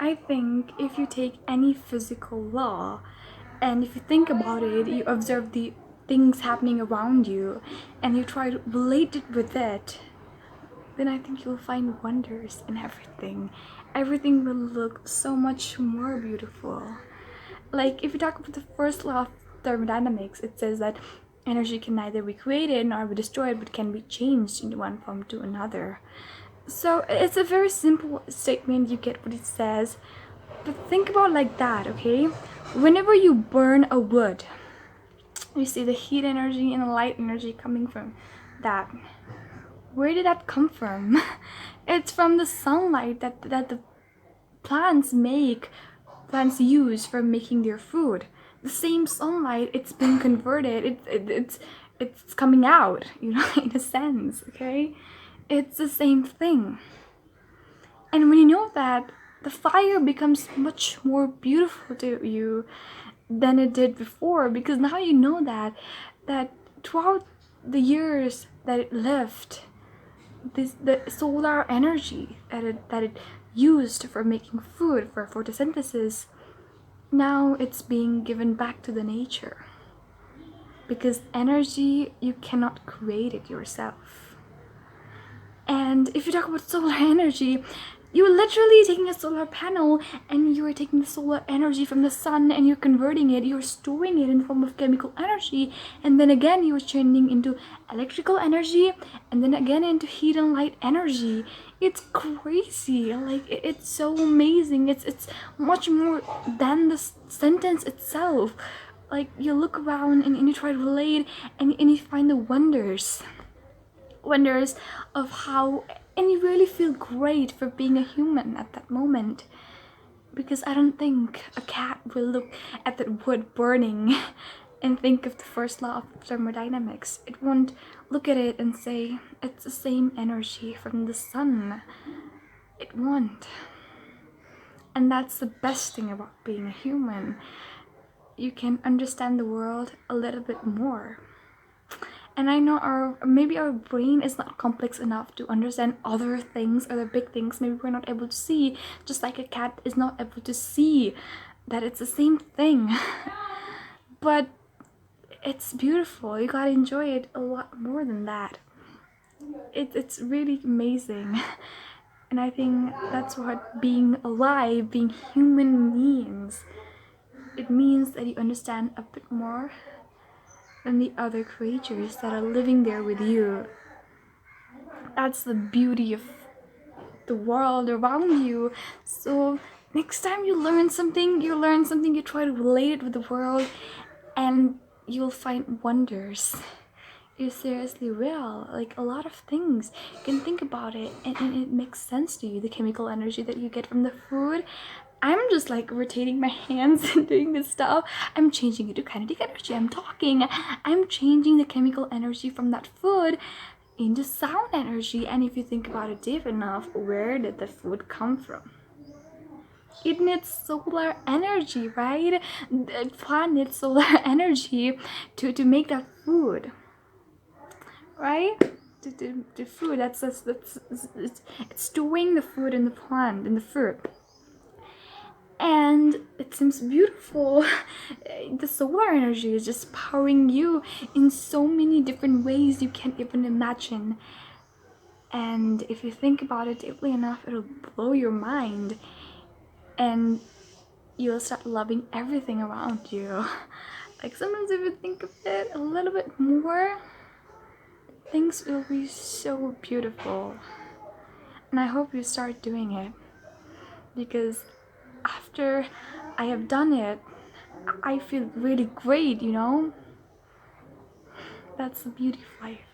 I think if you take any physical law and if you think about it, you observe the things happening around you and you try to relate it with it, then I think you'll find wonders in everything. Everything will look so much more beautiful. Like if you talk about the first law of thermodynamics, it says that energy can neither be created nor be destroyed but can be changed in one form to another. So it's a very simple statement, you get what it says, but think about like that, okay? Whenever you burn a wood, you see the heat energy and the light energy coming from that. Where did that come from? It's from the sunlight that the plants use for making their food. The same sunlight, it's been converted, it's coming out, you know, in a sense, okay? It's the same thing. And when you know that, the fire becomes much more beautiful to you than it did before, because now you know that throughout the years that it lived, the solar energy that it used for making food, for photosynthesis, now it's being given back to the nature, because energy, you cannot create it yourself. And if you talk about solar energy, you're literally taking a solar panel and you're taking the solar energy from the sun and you're converting it, you're storing it in the form of chemical energy, and then again you're changing into electrical energy, and then again into heat and light energy. It's crazy. Like it's so amazing. It's much more than the sentence itself. Like you look around and you try to relate, and you find the wonders of how, and you really feel great for being a human at that moment, because I don't think a cat will look at that wood burning and think of the first law of thermodynamics. It won't look at it and say it's the same energy from the sun. It won't. And that's the best thing about being a human. You can understand the world a little bit more. And I know maybe our brain is not complex enough to understand other things, other big things. Maybe we're not able to see, just like a cat is not able to see that it's the same thing. But it's beautiful. You gotta enjoy it a lot more than that. It's really amazing. And I think that's what being alive, being human means. It means that you understand a bit more than the other creatures that are living there with you. That's the beauty of the world around you. So next time you learn something, you try to relate it with the world, and you'll find wonders. You seriously will. Like a lot of things, you can think about it and it makes sense to you. The chemical energy that you get from the food, I'm just like rotating my hands and doing this stuff. I'm changing it to kinetic energy. I'm talking. I'm changing the chemical energy from that food into sound energy. And if you think about it deep enough, where did the food come from? It needs solar energy, right? The plant needs solar energy to make that food, right? The food, it's storing the food in the plant, in the fruit. And it seems beautiful. The solar energy is just powering you in so many different ways you can't even imagine. And if you think about it deeply enough, it'll blow your mind, and you'll start loving everything around you. Like sometimes if you think of it a little bit more, things will be so beautiful. And I hope you start doing it, because after I have done it, I feel really great, you know? That's the beauty of life.